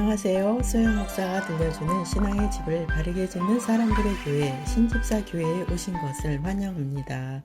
안녕하세요. 소영 목사가 들려주는 신앙의 집을 바르게 짓는 사람들의 교회 신집사 교회에 오신 것을 환영합니다.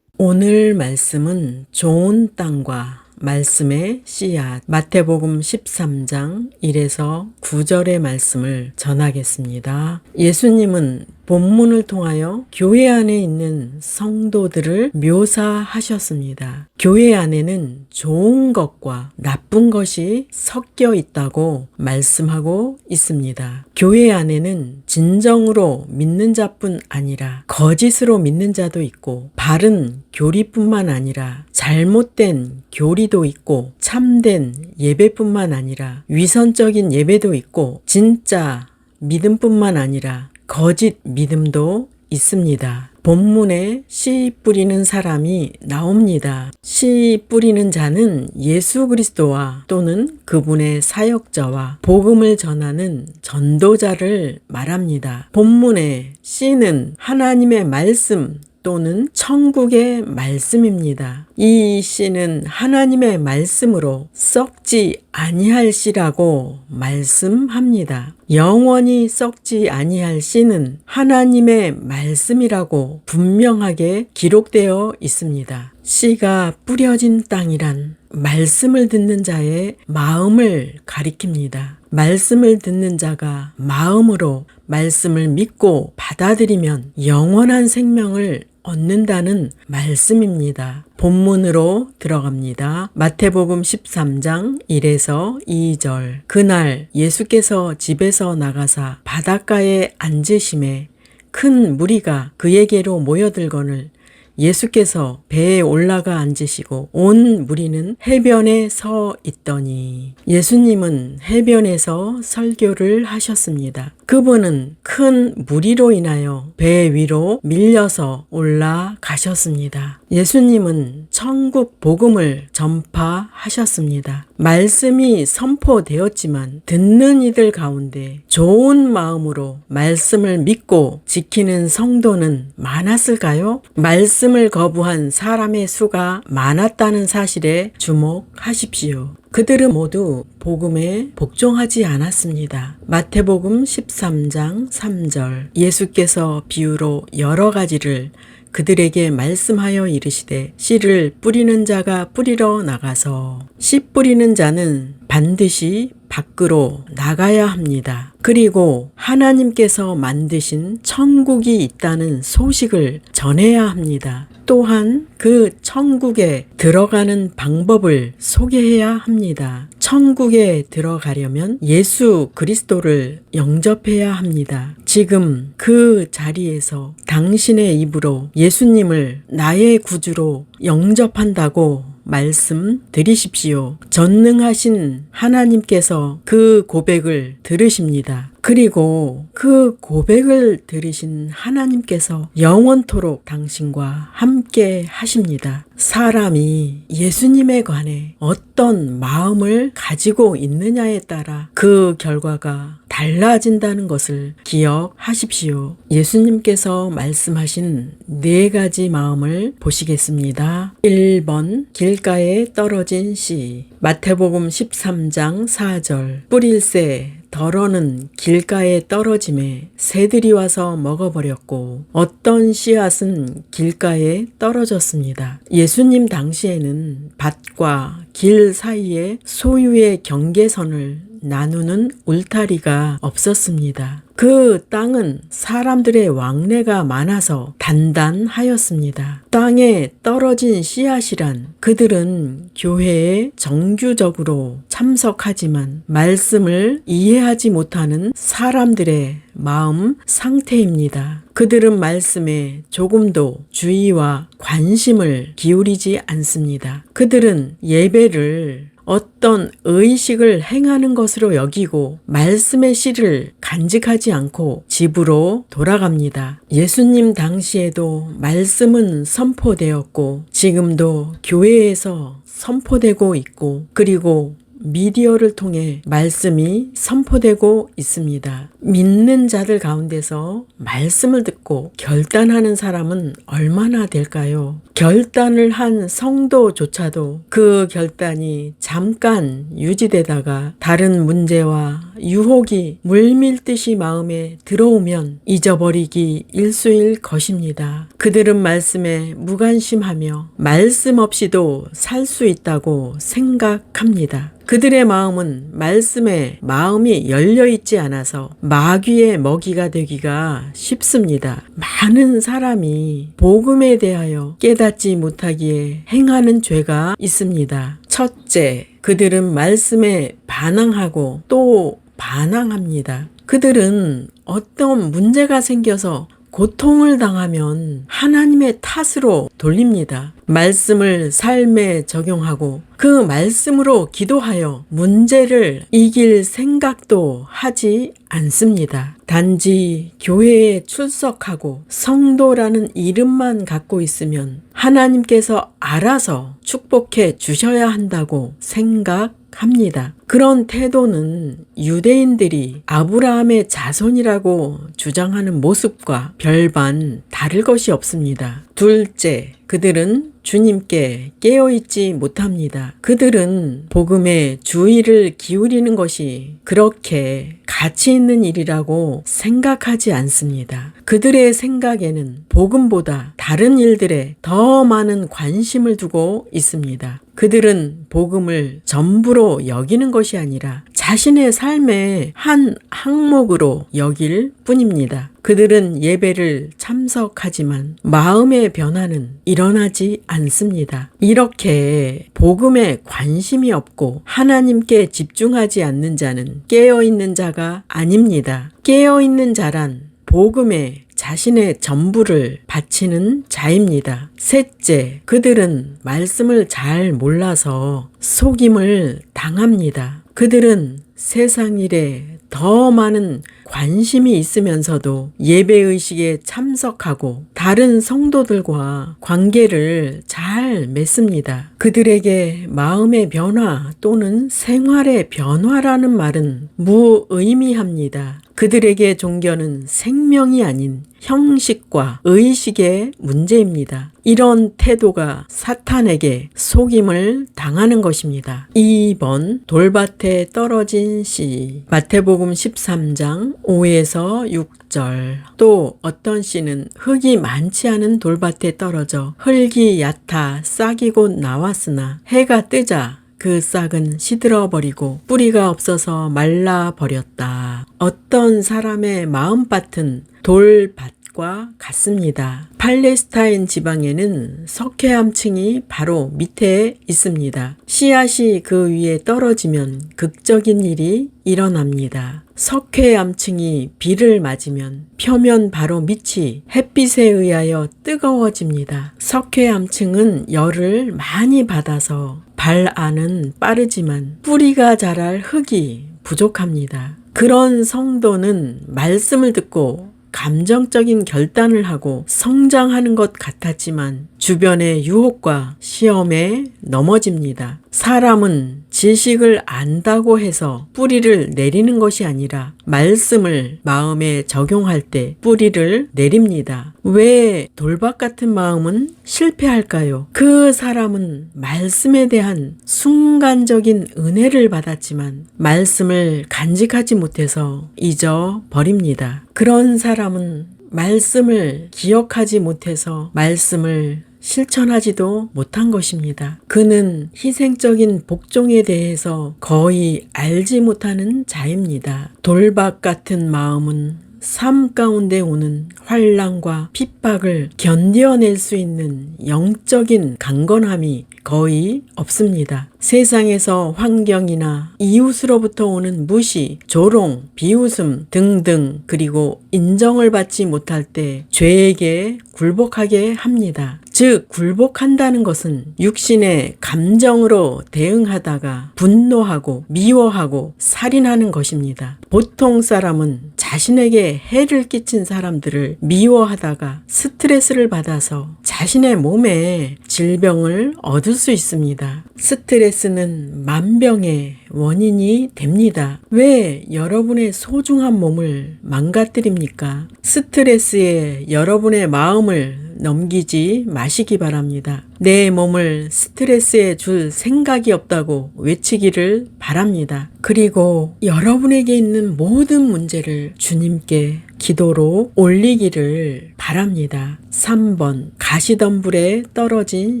오늘 말씀은 좋은 땅과 말씀의 씨앗 마태복음 13장 1에서 9절의 말씀을 전하겠습니다. 예수님은 본문을 통하여 교회 안에 있는 성도들을 묘사하셨습니다. 교회 안에는 좋은 것과 나쁜 것이 섞여 있다고 말씀하고 있습니다. 교회 안에는 진정으로 믿는 자뿐 아니라 거짓으로 믿는 자도 있고, 바른 교리뿐만 아니라 잘못된 교리도 있고, 참된 예배뿐만 아니라 위선적인 예배도 있고, 진짜 믿음뿐만 아니라 거짓 믿음도 있습니다. 본문에 씨 뿌리는 사람이 나옵니다. 씨 뿌리는 자는 예수 그리스도와 또는 그분의 사역자와 복음을 전하는 전도자를 말합니다. 본문에 씨는 하나님의 말씀 또는 천국의 말씀입니다. 이 씨는 하나님의 말씀으로 썩지 아니할 씨라고 말씀합니다. 영원히 썩지 아니할 씨는 하나님의 말씀이라고 분명하게 기록되어 있습니다. 씨가 뿌려진 땅이란 말씀을 듣는 자의 마음을 가리킵니다. 말씀을 듣는 자가 마음으로 말씀을 믿고 받아들이면 영원한 생명을 얻는다는 말씀입니다. 본문으로 들어갑니다. 마태복음 13장 1에서 2절. 그날 예수께서 집에서 나가사 바닷가에 앉으심에 큰 무리가 그에게로 모여들거늘 예수께서 배에 올라가 앉으시고 온 무리는 해변에 서 있더니, 예수님은 해변에서 설교를 하셨습니다. 그분은 큰 무리로 인하여 배 위로 밀려서 올라가셨습니다. 예수님은 천국 복음을 전파하셨습니다. 말씀이 선포되었지만 듣는 이들 가운데 좋은 마음으로 말씀을 믿고 지키는 성도는 많았을까요? 말씀을 거부한 사람의 수가 많았다는 사실에 주목하십시오. 그들은 모두 복음에 복종하지 않았습니다. 마태복음 13장 3절. 예수께서 비유로 여러 가지를 그들에게 말씀하여 이르시되, 씨를 뿌리는 자가 뿌리러 나가서 씨 뿌리는 자는 반드시 밖으로 나가야 합니다. 그리고 하나님께서 만드신 천국이 있다는 소식을 전해야 합니다. 또한 그 천국에 들어가는 방법을 소개해야 합니다. 천국에 들어가려면 예수 그리스도를 영접해야 합니다. 지금 그 자리에서 당신의 입으로 예수님을 나의 구주로 영접한다고 말씀드리십시오. 전능하신 하나님께서 그 고백을 들으십니다. 그리고 그 고백을 들으신 하나님께서 영원토록 당신과 함께 하십니다. 사람이 예수님에 관해 어떤 마음을 가지고 있느냐에 따라 그 결과가 달라진다는 것을 기억하십시오. 예수님께서 말씀하신 4가지 마음을 보시겠습니다. 1번, 길가에 떨어진 씨. 마태복음 13장 4절. 뿌릴새 덜어는 길가에 떨어짐에 새들이 와서 먹어버렸고, 어떤 씨앗은 길가에 떨어졌습니다. 예수님 당시에는 밭과 길 사이에 소유의 경계선을 나누는 울타리가 없었습니다. 그 땅은 사람들의 왕래가 많아서 단단하였습니다. 땅에 떨어진 씨앗이란, 그들은 교회에 정규적으로 참석하지만 말씀을 이해하지 못하는 사람들의 마음 상태입니다. 그들은 말씀에 조금도 주의와 관심을 기울이지 않습니다. 그들은 예배를 어떤 의식을 행하는 것으로 여기고 말씀의 씨를 간직하지 않고 집으로 돌아갑니다. 예수님 당시에도 말씀은 선포되었고 지금도 교회에서 선포되고 있고, 그리고 미디어를 통해 말씀이 선포되고 있습니다. 믿는 자들 가운데서 말씀을 듣고 결단하는 사람은 얼마나 될까요? 결단을 한 성도조차도 그 결단이 잠깐 유지되다가 다른 문제와 유혹이 물밀듯이 마음에 들어오면 잊어버리기 일쑤일 것입니다. 그들은 말씀에 무관심하며 말씀 없이도 살 수 있다고 생각합니다. 그들의 마음은 말씀에 마음이 열려있지 않아서 마귀의 먹이가 되기가 쉽습니다. 많은 사람이 복음에 대하여 깨닫지 못하기에 행하는 죄가 있습니다. 첫째, 그들은 말씀에 반항하고 또 반항합니다. 그들은 어떤 문제가 생겨서 고통을 당하면 하나님의 탓으로 돌립니다. 말씀을 삶에 적용하고 그 말씀으로 기도하여 문제를 이길 생각도 하지 않습니다. 단지 교회에 출석하고 성도라는 이름만 갖고 있으면 하나님께서 알아서 축복해 주셔야 한다고 생각합니다. 그런 태도는 유대인들이 아브라함의 자손이라고 주장하는 모습과 별반 다를 것이 없습니다. 둘째, 그들은 주님께 깨어있지 못합니다. 그들은 복음에 주의를 기울이는 것이 그렇게 가치 있는 일이라고 생각하지 않습니다. 그들의 생각에는 복음보다 다른 일들에 더 많은 관심을 두고 있습니다. 그들은 복음을 전부로 여기는 것이 아니라 자신의 삶의 한 항목으로 여길 뿐입니다. 그들은 예배를 참석하지만 마음의 변화는 일어나지 않습니다. 이렇게 복음에 관심이 없고 하나님께 집중하지 않는 자는 깨어있는 자가 아닙니다. 깨어있는 자란 복음에 자신의 전부를 바치는 자입니다. 셋째, 그들은 말씀을 잘 몰라서 속임을 당합니다. 그들은 세상 일에 더 많은 관심이 있으면서도 예배의식에 참석하고 다른 성도들과 관계를 잘 맺습니다. 그들에게 마음의 변화 또는 생활의 변화라는 말은 무의미합니다. 그들에게 종교는 생명이 아닌 형식과 의식의 문제입니다. 이런 태도가 사탄에게 속임을 당하는 것입니다. 2번, 돌밭에 떨어진 씨. 마태복음 13장 5에서 6절. 또 어떤 씨는 흙이 많지 않은 돌밭에 떨어져 흙이 얕아 싹이 곧 나왔으나 해가 뜨자 그 싹은 시들어버리고 뿌리가 없어서 말라버렸다. 어떤 사람의 마음밭은 돌밭과 같습니다. 팔레스타인 지방에는 석회암층이 바로 밑에 있습니다. 씨앗이 그 위에 떨어지면 극적인 일이 일어납니다. 석회암층이 비를 맞으면 표면 바로 밑이 햇빛에 의하여 뜨거워집니다. 석회암층은 열을 많이 받아서 발 안은 빠르지만 뿌리가 자랄 흙이 부족합니다. 그런 성도는 말씀을 듣고 감정적인 결단을 하고 성장하는 것 같았지만 주변의 유혹과 시험에 넘어집니다. 사람은 지식을 안다고 해서 뿌리를 내리는 것이 아니라 말씀을 마음에 적용할 때 뿌리를 내립니다. 왜 돌밭 같은 마음은 실패할까요? 그 사람은 말씀에 대한 순간적인 은혜를 받았지만 말씀을 간직하지 못해서 잊어버립니다. 그런 사람은 말씀을 기억하지 못해서 말씀을 실천하지도 못한 것입니다. 그는 희생적인 복종에 대해서 거의 알지 못하는 자입니다. 돌밭 같은 마음은 삶 가운데 오는 환난과 핍박을 견뎌낼 수 있는 영적인 강건함이 거의 없습니다. 세상에서 환경이나 이웃으로부터 오는 무시, 조롱, 비웃음 등등 그리고 인정을 받지 못할 때 죄에게 굴복하게 합니다. 즉 굴복한다는 것은 육신의 감정으로 대응하다가 분노하고 미워하고 살인하는 것입니다. 보통 사람은 자신에게 해를 끼친 사람들을 미워하다가 스트레스를 받아서 자신의 몸에 질병을 얻을 수 있습니다. 스트레스는 만병의 원인이 됩니다. 왜 여러분의 소중한 몸을 망가뜨립니까? 스트레스에 여러분의 마음을 넘기지 마시기 바랍니다. 내 몸을 스트레스에 줄 생각이 없다고 외치기를 바랍니다. 그리고 여러분에게 있는 모든 문제를 주님께 기도로 올리기를 바랍니다. 3번 가시덤불에 떨어진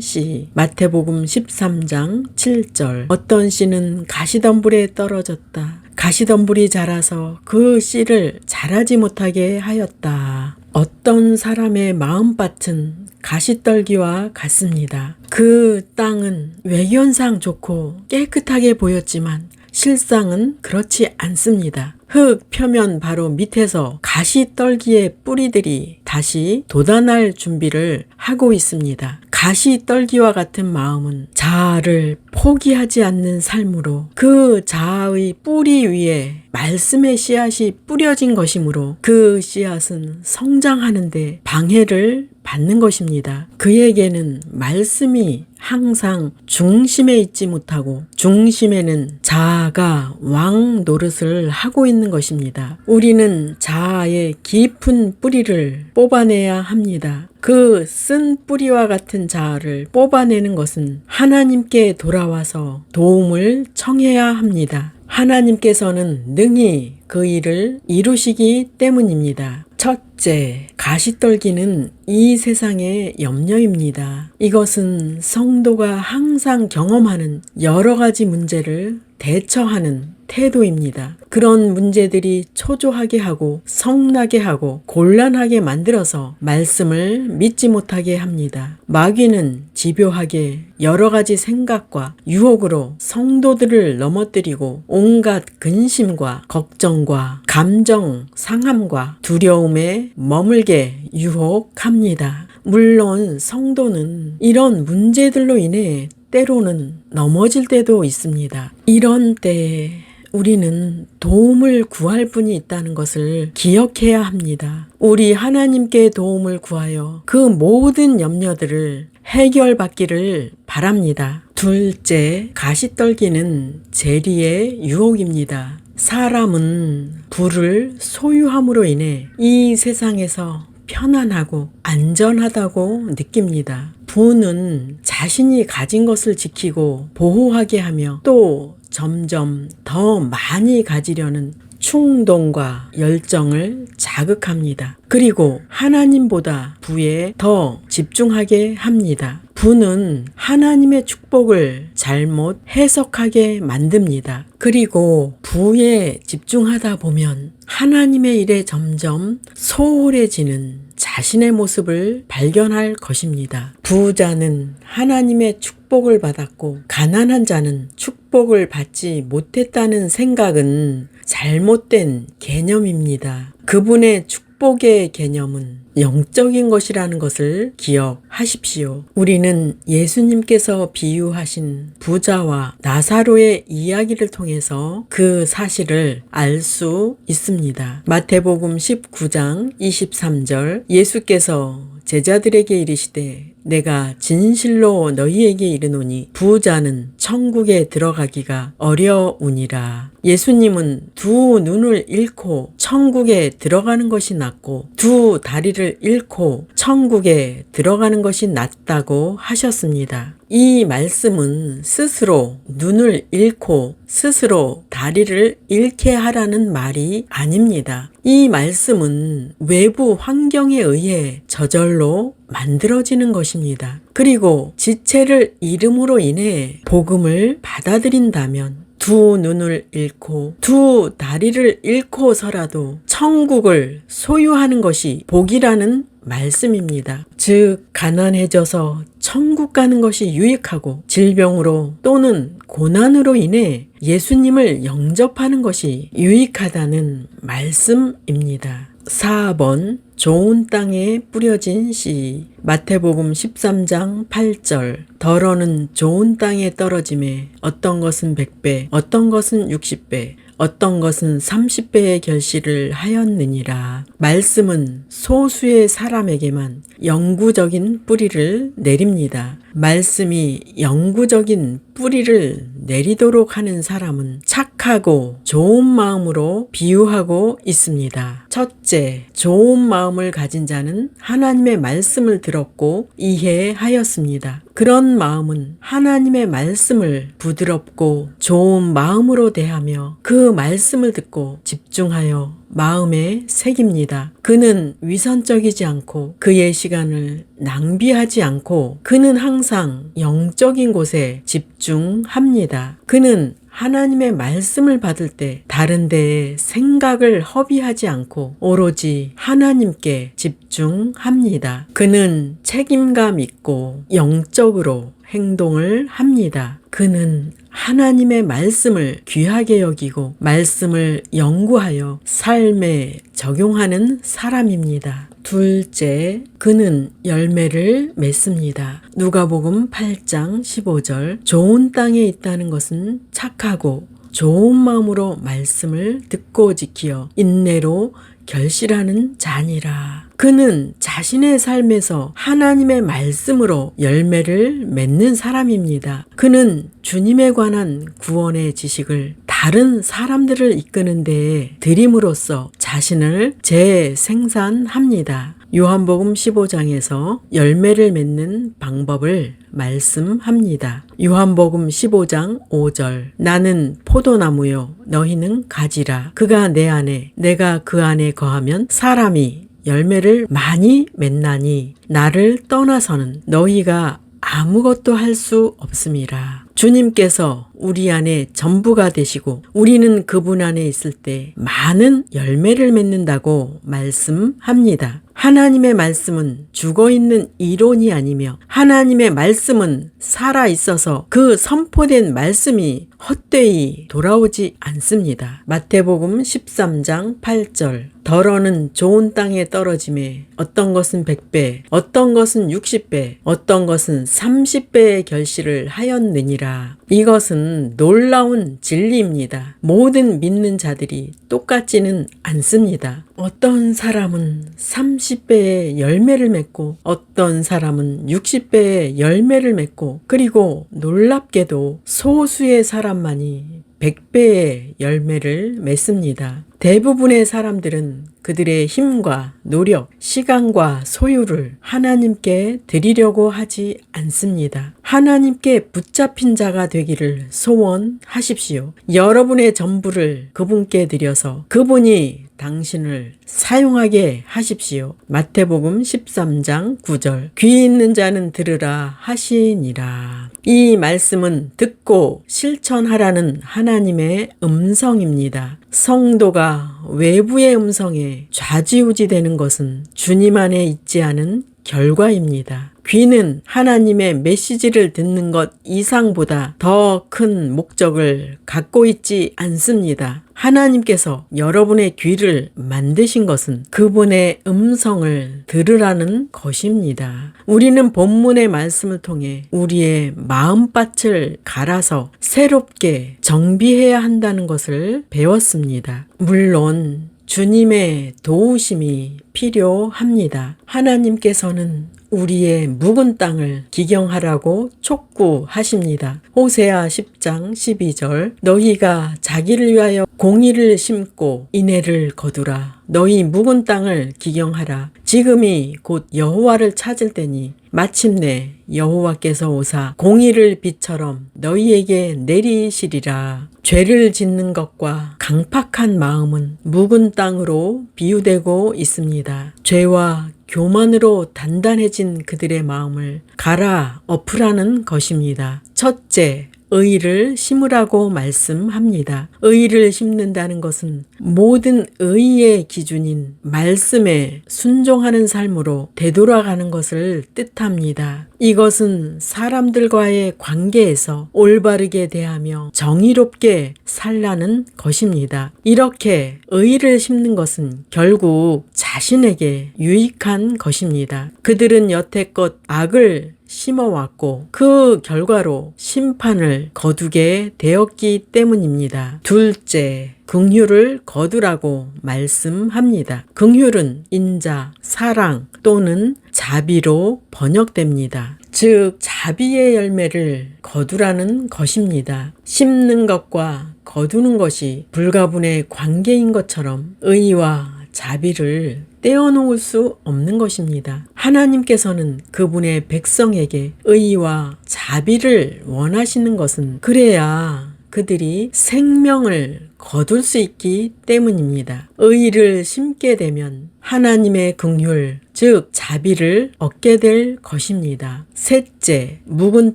씨. 마태복음 13장 7절. 어떤 씨는 가시덤불에 떨어졌다. 가시덤불이 자라서 그 씨를 자라지 못하게 하였다. 어떤 사람의 마음밭은 가시떨기와 같습니다. 그 땅은 외견상 좋고 깨끗하게 보였지만 실상은 그렇지 않습니다. 흙 표면 바로 밑에서 가시떨기의 뿌리들이 다시 돋아날 준비를 하고 있습니다. 가시떨기와 같은 마음은 자아를 포기하지 않는 삶으로 그 자아의 뿌리 위에 말씀의 씨앗이 뿌려진 것이므로 그 씨앗은 성장하는데 방해를 받는 것입니다. 그에게는 말씀이 항상 중심에 있지 못하고 중심에는 자아가 왕 노릇을 하고 있는 것입니다. 우리는 자아의 깊은 뿌리를 뽑아내야 합니다. 그 쓴 뿌리와 같은 자아를 뽑아내는 것은 하나님께 돌아와서 도움을 청해야 합니다. 하나님께서는 능히 그 일을 이루시기 때문입니다. 첫째, 가시떨기는 이 세상의 염려입니다. 이것은 성도가 항상 경험하는 여러 가지 문제를 대처하는 태도입니다. 그런 문제들이 초조하게 하고 성나게 하고 곤란하게 만들어서 말씀을 믿지 못하게 합니다. 마귀는 집요하게 여러 가지 생각과 유혹으로 성도들을 넘어뜨리고 온갖 근심과 걱정과 감정 상함과 두려움에 머물게 유혹합니다. 물론 성도는 이런 문제들로 인해 때로는 넘어질 때도 있습니다. 이런 때에 우리는 도움을 구할 분이 있다는 것을 기억해야 합니다. 우리 하나님께 도움을 구하여 그 모든 염려들을 해결받기를 바랍니다. 둘째, 가시떨기는 재리의 유혹입니다. 사람은 부를 소유함으로 인해 이 세상에서 편안하고 안전하다고 느낍니다. 부는 자신이 가진 것을 지키고 보호하게 하며 또 점점 더 많이 가지려는 충동과 열정을 자극합니다. 그리고 하나님보다 부에 더 집중하게 합니다. 부는 하나님의 축복을 잘못 해석하게 만듭니다. 그리고 부에 집중하다 보면 하나님의 일에 점점 소홀해지는 자신의 모습을 발견할 것입니다. 부자는 하나님의 축복을 받았고 가난한 자는 축복을 받지 못했다는 생각은 잘못된 개념입니다. 그분의 축복의 개념은 영적인 것이라는 것을 기억하십시오. 우리는 예수님께서 비유하신 부자와 나사로의 이야기를 통해서 그 사실을 알 수 있습니다. 마태복음 19장 23절 예수께서 제자들에게 이르시되 내가 진실로 너희에게 이르노니 부자는 천국에 들어가기가 어려우니라. 예수님은 두 눈을 잃고 천국에 들어가는 것이 낫고 두 다리를 잃고 천국에 들어가는 것이 낫다고 하셨습니다. 이 말씀은 스스로 눈을 잃고 스스로 다리를 잃게 하라는 말이 아닙니다. 이 말씀은 외부 환경에 의해 저절로 만들어지는 것입니다. 그리고 지체를 잃음으로 인해 복음을 받아들인다면 두 눈을 잃고 두 다리를 잃고서라도 천국을 소유하는 것이 복이라는 말씀입니다. 즉 가난해져서 천국 가는 것이 유익하고 질병으로 또는 고난으로 인해 예수님을 영접하는 것이 유익하다는 말씀입니다. 4번 좋은 땅에 뿌려진 씨. 마태복음 13장 8절. 덜어는 좋은 땅에 떨어짐에 어떤 것은 100배, 어떤 것은 60배, 어떤 것은 30배의 결실을 하였느니라. 말씀은 소수의 사람에게만 영구적인 뿌리를 내립니다. 말씀이 영구적인 뿌리를 내리도록 하는 사람은 착하고 좋은 마음으로 비유하고 있습니다. 첫째, 좋은 마음을 가진 자는 하나님의 말씀을 들었고 이해하였습니다. 그런 마음은 하나님의 말씀을 부드럽고 좋은 마음으로 대하며 그 말씀을 듣고 집중하여 마음에 새깁니다. 그는 위선적이지 않고 그의 시간을 낭비하지 않고 그는 항상 영적인 곳에 집중합니다. 그는 하나님의 말씀을 받을 때 다른 데에 생각을 허비하지 않고 오로지 하나님께 집중합니다. 그는 책임감 있고 영적으로 행동을 합니다. 그는 하나님의 말씀을 귀하게 여기고 말씀을 연구하여 삶에 적용하는 사람입니다. 둘째, 그는 열매를 맺습니다. 누가복음 8장 15절. 좋은 땅에 있다는 것은 착하고 좋은 마음으로 말씀을 듣고 지키어 인내로 결실하는 자니라. 그는 자신의 삶에서 하나님의 말씀으로 열매를 맺는 사람입니다. 그는 주님에 관한 구원의 지식을 다른 사람들을 이끄는 데에 드림으로써 자신을 재생산합니다. 요한복음 15장에서 열매를 맺는 방법을 말씀합니다. 요한복음 15장 5절. 나는 포도나무요 너희는 가지라. 그가 내 안에 내가 그 안에 거하면 사람이 열매를 많이 맺나니 나를 떠나서는 너희가 아무것도 할 수 없음이라. 주님께서 우리 안에 전부가 되시고 우리는 그분 안에 있을 때 많은 열매를 맺는다고 말씀합니다. 하나님의 말씀은 죽어있는 이론이 아니며 하나님의 말씀은 살아있어서 그 선포된 말씀이 헛되이 돌아오지 않습니다. 마태복음 13장 8절. 덜어는 좋은 땅에 떨어짐에 어떤 것은 100배, 어떤 것은 60배, 어떤 것은 30배의 결실을 하였느니라. 이것은 놀라운 진리입니다. 모든 믿는 자들이 똑같지는 않습니다. 어떤 사람은 30배의 열매를 맺고 어떤 사람은 60배의 열매를 맺고 그리고 놀랍게도 소수의 사람만이 100배의 열매를 맺습니다. 대부분의 사람들은 그들의 힘과 노력, 시간과 소유를 하나님께 드리려고 하지 않습니다. 하나님께 붙잡힌 자가 되기를 소원하십시오. 여러분의 전부를 그분께 드려서 그분이 당신을 사용하게 하십시오. 마태복음 13장 9절. 귀 있는 자는 들으라 하시니라. 이 말씀은 듣고 실천하라는 하나님의 음성입니다. 성도가 외부의 음성에 좌지우지되는 것은 주님 안에 있지 않은 결과입니다. 귀는 하나님의 메시지를 듣는 것 이상보다 더 큰 목적을 갖고 있지 않습니다. 하나님께서 여러분의 귀를 만드신 것은 그분의 음성을 들으라는 것입니다. 우리는 본문의 말씀을 통해 우리의 마음밭을 갈아서 새롭게 정비해야 한다는 것을 배웠습니다. 물론 주님의 도우심이 필요합니다. 하나님께서는 우리의 묵은 땅을 기경하라고 촉구하십니다. 호세아 10장 12절. 너희가 자기를 위하여 공의를 심고 인애를 거두라. 너희 묵은 땅을 기경하라. 지금이 곧 여호와를 찾을 때니 마침내 여호와께서 오사 공의를 비처럼 너희에게 내리시리라. 죄를 짓는 것과 강팍한 마음은 묵은 땅으로 비유되고 있습니다. 죄와 교만으로 단단해진 그들의 마음을 갈아 엎으라는 것입니다. 첫째, 의를 심으라고 말씀합니다. 의를 심는다는 것은 모든 의의 기준인 말씀에 순종하는 삶으로 되돌아가는 것을 뜻합니다. 이것은 사람들과의 관계에서 올바르게 대하며 정의롭게 살라는 것입니다. 이렇게 의를 심는 것은 결국 자신에게 유익한 것입니다. 그들은 여태껏 악을 심어왔고 그 결과로 심판을 거두게 되었기 때문입니다. 둘째, 긍휼을 거두라고 말씀합니다. 긍휼은 인자, 사랑 또는 자비로 번역됩니다. 즉 자비의 열매를 거두라는 것입니다. 심는 것과 거두는 것이 불가분의 관계인 것처럼 의와 자비를 떼어놓을 수 없는 것입니다. 하나님께서는 그분의 백성에게 의와 자비를 원하시는 것은 그래야 그들이 생명을 거둘 수 있기 때문입니다. 의를 심게 되면 하나님의 긍휼, 즉 자비를 얻게 될 것입니다. 셋째, 묵은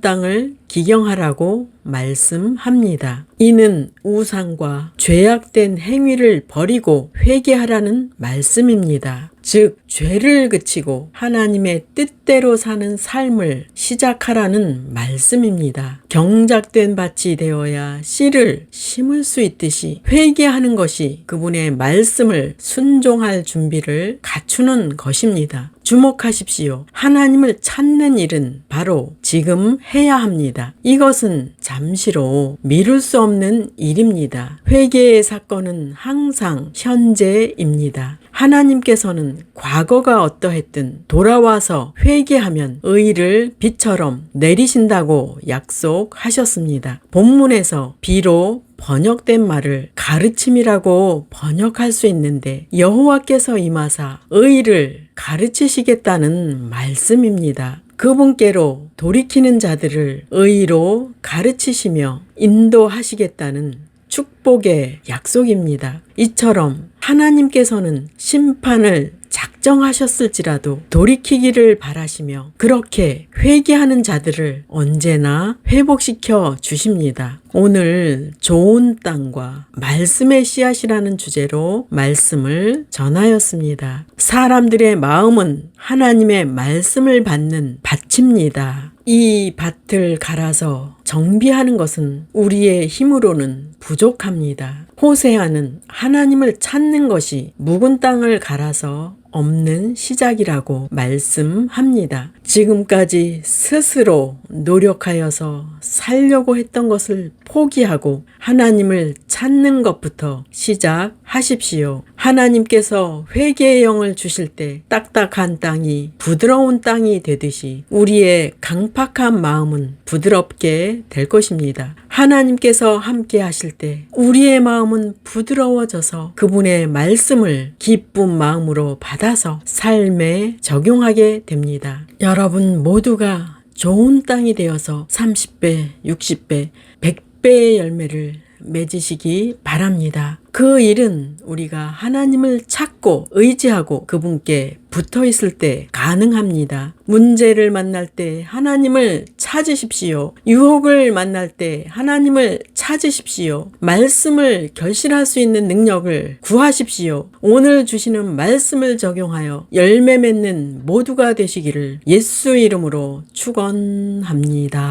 땅을 기경하라고 말씀합니다. 이는 우상과 죄악된 행위를 버리고 회개하라는 말씀입니다. 즉 죄를 그치고 하나님의 뜻대로 사는 삶을 시작하라는 말씀입니다. 경작된 밭이 되어야 씨를 심을 수 있듯이 회개하는 것이 그분의 말씀을 순종할 준비를 갖추는 것입니다. 주목하십시오. 하나님을 찾는 일은 바로 지금 해야 합니다. 이것은 잠시로 미룰 수 없는 일입니다. 회개의 사건은 항상 현재입니다. 하나님께서는 과거가 어떠했든 돌아와서 회개하면 의를 비처럼 내리신다고 약속하셨습니다. 본문에서 비록 번역된 말을 가르침이라고 번역할 수 있는데 여호와께서 임하사 의를 가르치시겠다는 말씀입니다. 그분께로 돌이키는 자들을 의로 가르치시며 인도하시겠다는 축복의 약속입니다. 이처럼 하나님께서는 심판을 작정하셨을지라도 돌이키기를 바라시며 그렇게 회개하는 자들을 언제나 회복시켜 주십니다. 오늘 좋은 땅과 말씀의 씨앗이라는 주제로 말씀을 전하였습니다. 사람들의 마음은 하나님의 말씀을 받는 밭입니다. 이 밭을 갈아서 정비하는 것은 우리의 힘으로는 부족합니다. 호세아는 하나님을 찾는 것이 묵은 땅을 갈아서 없는 시작이라고 말씀합니다. 지금까지 스스로 노력하여서 살려고 했던 것을 포기하고 하나님을 찾는 것부터 시작하십시오. 하나님께서 회개의 영을 주실 때 딱딱한 땅이 부드러운 땅이 되듯이 우리의 강팍한 마음은 부드럽게 될 것입니다. 하나님께서 함께 하실 때 우리의 마음은 부드러워져서 그분의 말씀을 기쁜 마음으로 받아서 삶에 적용하게 됩니다. 여러분 모두가 좋은 땅이 되어서 30배, 60배, 100배의 열매를 맺으시기 바랍니다. 그 일은 우리가 하나님을 찾고 의지하고 그분께 붙어 있을 때 가능합니다. 문제를 만날 때 하나님을 찾으십시오. 유혹을 만날 때 하나님을 찾으십시오. 말씀을 결실할 수 있는 능력을 구하십시오. 오늘 주시는 말씀을 적용하여 열매 맺는 모두가 되시기를 예수 이름으로 축원합니다.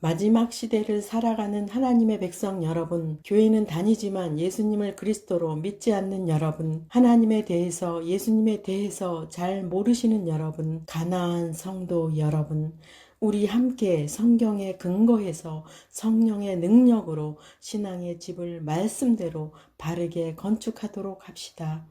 마지막 시대를 살아가는 하나님의 백성 여러분, 교회는 다니지만 예수님을 그리스도로 믿지 않는 여러분, 하나님에 대해서 예수님에 대해서 잘 모르시는 여러분, 가나안 성도 여러분, 우리 함께 성경에 근거해서 성령의 능력으로 신앙의 집을 말씀대로 바르게 건축하도록 합시다.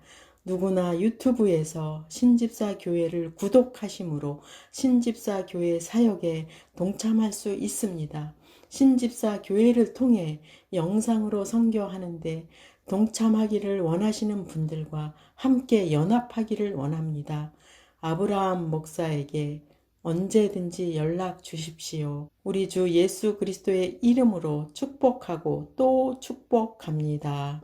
누구나 유튜브에서 신집사 교회를 구독하심으로 신집사 교회 사역에 동참할 수 있습니다. 신집사 교회를 통해 영상으로 선교하는데 동참하기를 원하시는 분들과 함께 연합하기를 원합니다. 아브라함 목사에게 언제든지 연락 주십시오. 우리 주 예수 그리스도의 이름으로 축복하고 또 축복합니다.